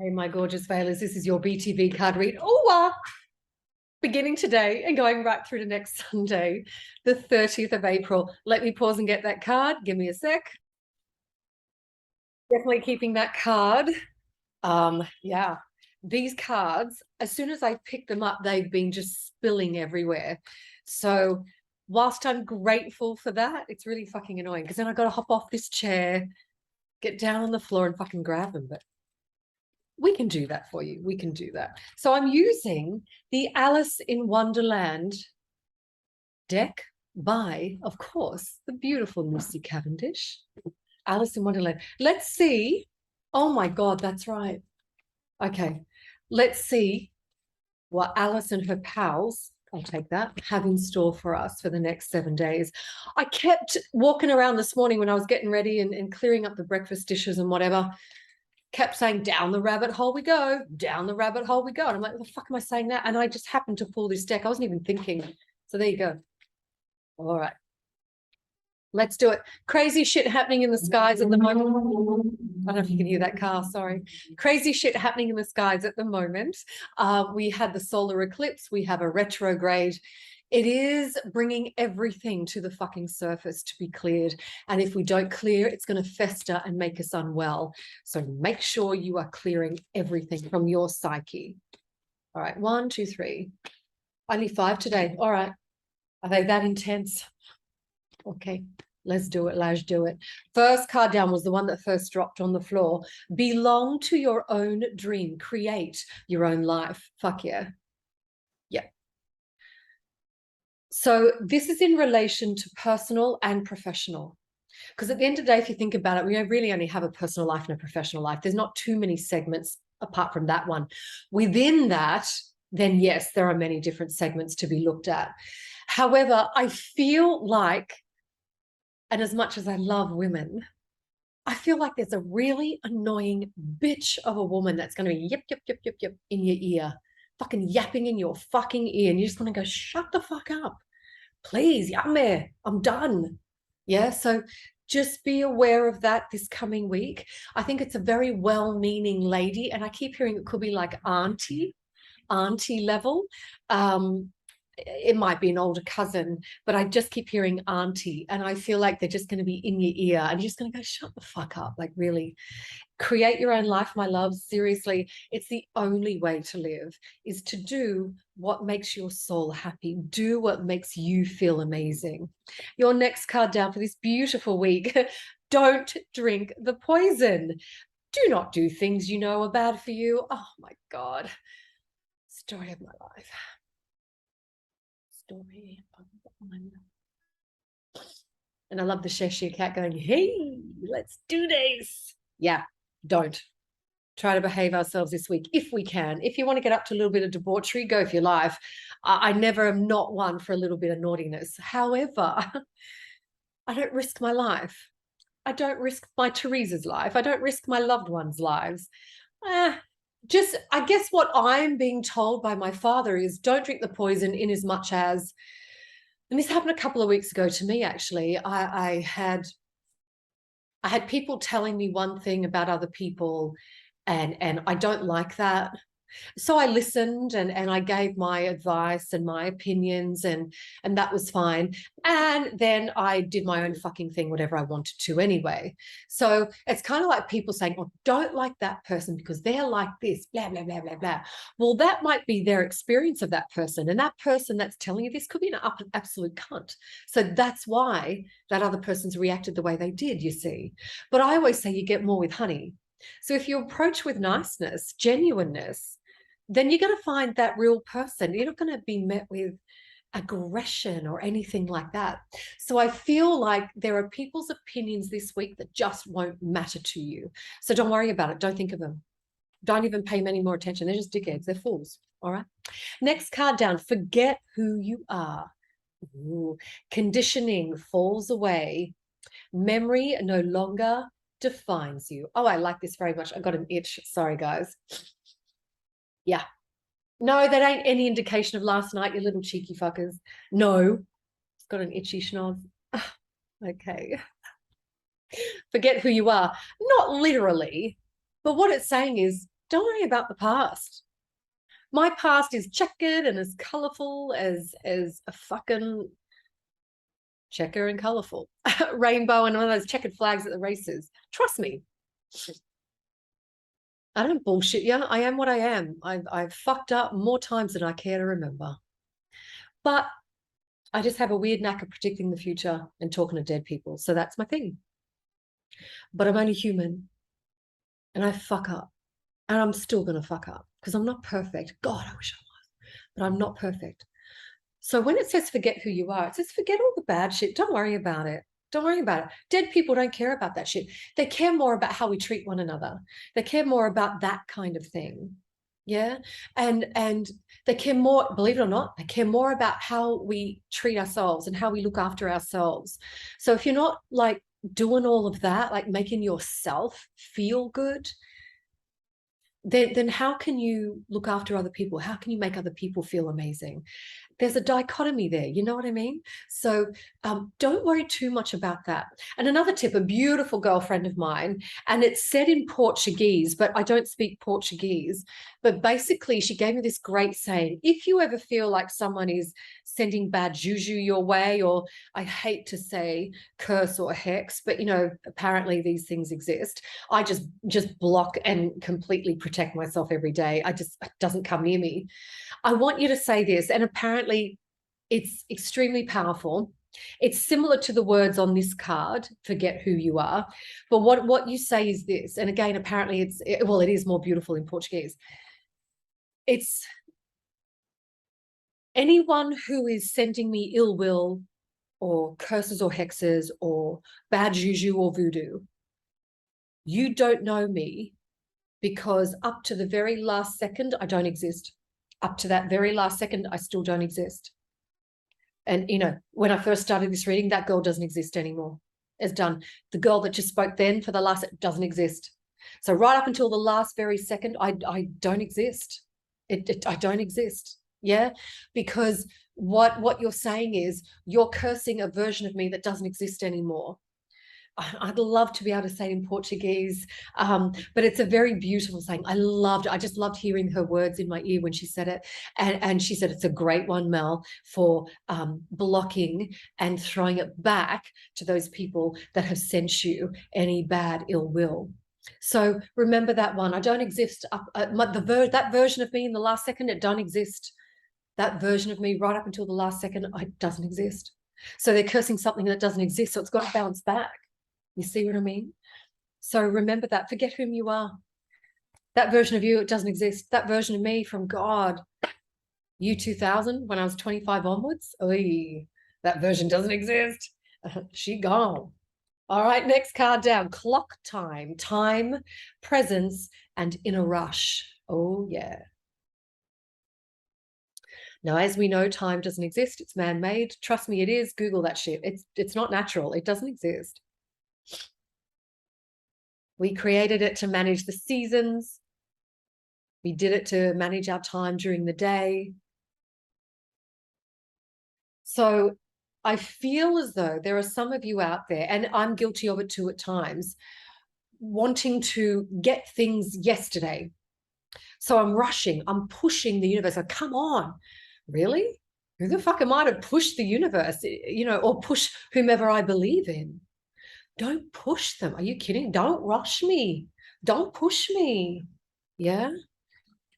Hey, my gorgeous Veilers, this is your BTV card read. Beginning today and going right through to next Sunday, the 30th of April. Let me pause and get that card. Give me a sec. Definitely keeping that card. Yeah, these cards, as soon as I pick them up, they've been just spilling everywhere. So whilst I'm grateful for that, it's really fucking annoying because then I got to hop off this chair, get down on the floor and fucking grab them. But we can do that for you. We can do that. So I'm using the Alice in Wonderland deck by, of course, the beautiful Missy Cavendish. Alice in Wonderland. Let's see. Oh my God, that's right. Okay. Let's see what Alice and her pals, I'll take that, have in store for us for the next 7 days. I kept walking around this morning when I was getting ready and clearing up the breakfast dishes and whatever, kept saying, down the rabbit hole we go, down the rabbit hole we go. And I'm like, what the fuck am I saying that? And I just happened to pull this deck. I wasn't even thinking. So there you go. All right. Let's do it. Crazy shit happening in the skies at the moment. I don't know if you can hear that car, sorry. Crazy shit happening in the skies at the moment. We had the solar eclipse. We have a retrograde. It is bringing everything to the fucking surface to be cleared. And if we don't clear, it's going to fester and make us unwell. So make sure you are clearing everything from your psyche. All right, 1, 2, 3. Only 5 today. All right. Are they that intense? Okay, let's do it. Let's do it. First card down was the one that first dropped on the floor. Belong to your own dream. Create your own life. Fuck yeah. Yeah. So this is in relation to personal and professional. Because at the end of the day, if you think about it, we really only have a personal life and a professional life. There's not too many segments apart from that one. Within that, then yes, there are many different segments to be looked at. However, I feel like, and as much as I love women, I feel like there's a really annoying bitch of a woman that's going to be yip, yip, yip, yip, yip in your ear, fucking yapping in your fucking ear. And you just want to go, shut the fuck up. Please, yummy, I'm done. Yeah, so just be aware of that this coming week. I think it's a very well-meaning lady, and I keep hearing it could be like auntie level. It might be an older cousin, but I just keep hearing auntie, and I feel like they're just going to be in your ear and you're just going to go, shut the fuck up. Like, really, create your own life, my loves. Seriously, it's the only way to live, is to do what makes your soul happy. Do what makes you feel amazing. Your next card down for this beautiful week. Don't drink the poison. Do not do things you know are bad for you. Oh my God. Story of my life. Story of my life. And I love the Cheshire cat going, hey, let's do this. Yeah, don't. Try to behave ourselves this week if we can. If you want to get up to a little bit of debauchery, go for your life. I never am not one for a little bit of naughtiness. However, I don't risk my life. I don't risk my Teresa's life. I don't risk my loved ones' lives. Just, I guess what I'm being told by my father is don't drink the poison, in as much as, and this happened a couple of weeks ago to me, actually. I had people telling me one thing about other people, and I don't like that. So I listened and I gave my advice and my opinions, and that was fine. And then I did my own fucking thing, whatever I wanted to anyway. So it's kind of like people saying, oh, don't like that person because they're like this, blah, blah, blah, blah, blah. Well, that might be their experience of that person. And that person that's telling you this could be an absolute cunt. So that's why that other person's reacted the way they did, you see. But I always say you get more with honey. So if you approach with niceness, genuineness, then you're going to find that real person. You're not going to be met with aggression or anything like that. So I feel like there are people's opinions this week that just won't matter to you. So don't worry about it. Don't think of them. Don't even pay them any more attention. They're just dickheads. They're fools. All right. Next card down. Forget who you are. Ooh. Conditioning falls away. Memory no longer defines you. Oh, I like this very much. I got an itch. Sorry, guys. Yeah. No, that ain't any indication of last night, you little cheeky fuckers. No. It's got an itchy schnoz. Okay. Forget who you are. Not literally, but what it's saying is Don't worry about the past. My past is checkered and as colorful as a fucking checker and colorful rainbow and one of those checkered flags at the races. Trust me. I don't bullshit you. I am what I am. I've fucked up more times than I care to remember. But I just have a weird knack of predicting the future and talking to dead people. So that's my thing. But I'm only human. And I fuck up. And I'm still going to fuck up because I'm not perfect. God, I wish I was. But I'm not perfect. So when it says forget who you are, it says forget all the bad shit. Don't worry about it. Don't worry about it. Dead people don't care about that shit. They care more about how we treat one another. They care more about that kind of thing. Yeah. And they care more, believe it or not, they care more about how we treat ourselves and how we look after ourselves. So if you're not like doing all of that, like making yourself feel good, then how can you look after other people? How can you make other people feel amazing? There's a dichotomy there. You know what I mean? So don't worry too much about that. And another tip, a beautiful girlfriend of mine, and it's said in Portuguese, but I don't speak Portuguese. But basically, she gave me this great saying: if you ever feel like someone is sending bad juju your way, or I hate to say curse or hex, but, you know, apparently these things exist. I just block and completely protect myself every day. It doesn't come near me. I want you to say this, and apparently it's extremely powerful. It's similar to the words on this card, forget who you are. But what you say is this, and again, apparently it is more beautiful in Portuguese. It's anyone who is sending me ill will or curses or hexes or bad juju or voodoo, you don't know me, because up to the very last second, I don't exist. Up to that very last second, I still don't exist. And, you know, when I first started this reading, that girl doesn't exist anymore. It's done. The girl that just spoke then for the last, it doesn't exist. So right up until the last very second, I don't exist. I don't exist. Yeah, because what you're saying is you're cursing a version of me that doesn't exist anymore. I'd love to be able to say it in Portuguese, but it's a very beautiful saying. I just loved hearing her words in my ear when she said it. And she said, it's a great one, Mel, for blocking and throwing it back to those people that have sent you any bad ill will. So remember that one. I don't exist. That version of me in the last second, it don't exist. That version of me right up until the last second, it doesn't exist. So they're cursing something that doesn't exist. So it's got to bounce back. You see what I mean? So remember that. Forget whom you are. That version of you, it doesn't exist. That version of me from God, you 2000, when I was 25 onwards, that version doesn't exist. She gone. All right, next card down. Clock time. Time, presence, and in a rush. Oh, yeah. Now, as we know, time doesn't exist. It's man-made. Trust me, it is. Google that shit. It's not natural. It doesn't exist. We created it to manage the seasons. We did it to manage our time during the day. So I feel as though there are some of you out there, and I'm guilty of it too at times, wanting to get things yesterday. So I'm rushing, I'm pushing the universe. Like, come on, really? Who the fuck am I to push the universe, you know, or push whomever I believe in? Don't push them. Are you kidding? Don't rush me. Don't push me. Yeah.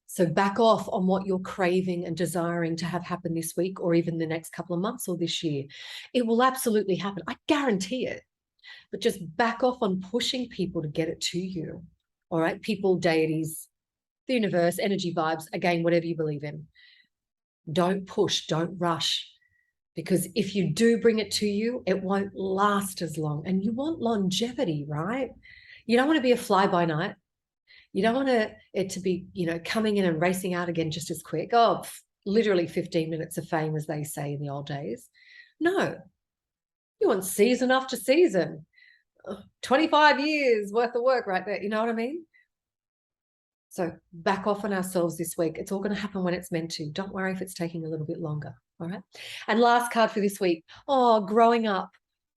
So back off on what you're craving and desiring to have happen this week, or even the next couple of months or this year. It will absolutely happen. I guarantee it. But just back off on pushing people to get it to you. All right. People, deities, the universe, energy vibes, again, whatever you believe in. Don't push, don't rush. Because if you do bring it to you, it won't last as long. And you want longevity, right? You don't want to be a fly-by-night. You don't want it to be, you know, coming in and racing out again just as quick. Oh, literally 15 minutes of fame, as they say in the old days. No. You want season after season. 25 years worth of work right there. You know what I mean? So back off on ourselves this week. It's all going to happen when it's meant to. Don't worry if it's taking a little bit longer. All right. And last card for this week. Oh, growing up.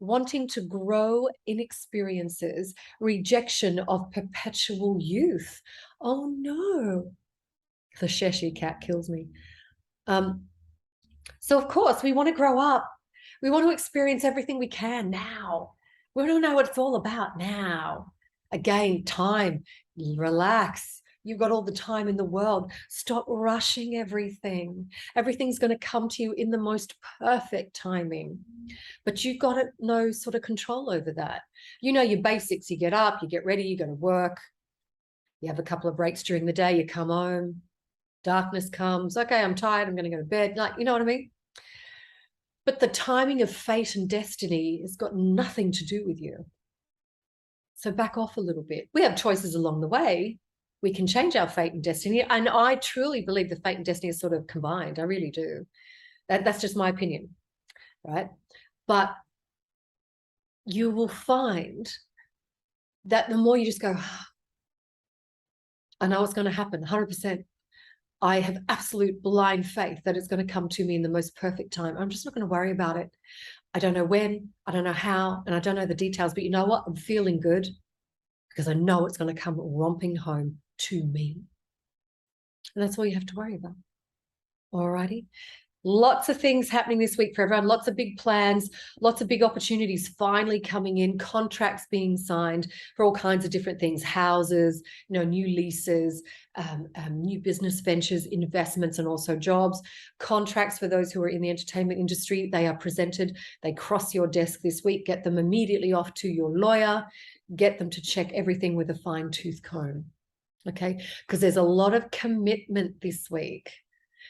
wanting to grow in experiences, rejection of perpetual youth. Oh no, the Cheshire cat kills me. So of course we want to grow up. We want to experience everything we can now. We want to know what it's all about now. Again, time, relax. You've got all the time in the world. Stop rushing everything. Everything's going to come to you in the most perfect timing. But you've got to know sort of control over that. You know your basics. You get up, you get ready, you go to work. You have a couple of breaks during the day. You come home. Darkness comes. Okay, I'm tired. I'm going to go to bed. Like, you know what I mean? But the timing of fate and destiny has got nothing to do with you. So back off a little bit. We have choices along the way. We can change our fate and destiny. And I truly believe the fate and destiny is sort of combined. I really do. That's just my opinion, right? But you will find that the more you just go, I know what's going to happen, 100%. I have absolute blind faith that it's going to come to me in the most perfect time. I'm just not going to worry about it. I don't know when, I don't know how, and I don't know the details, but you know what? I'm feeling good because I know it's going to come romping home to me. And that's all you have to worry about. All righty. Lots of things happening this week for everyone. Lots of big plans, lots of big opportunities finally coming in, contracts being signed for all kinds of different things, houses, new leases, new business ventures, investments, and also jobs. Contracts for those who are in the entertainment industry, they are presented. They cross your desk this week. Get them immediately off to your lawyer. Get them to check everything with a fine-tooth comb. Okay? Because there's a lot of commitment this week.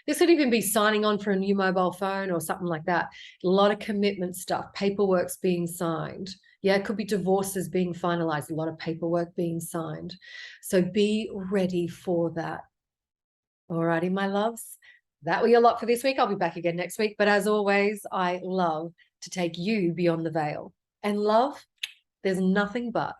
This could even be signing on for a new mobile phone or something like that. A lot of commitment stuff, paperwork's being signed. Yeah, it could be divorces being finalized, a lot of paperwork being signed. So be ready for that. All righty, my loves. That will be a lot for this week. I'll be back again next week. But as always, I love to take you beyond the veil. And love, there's nothing but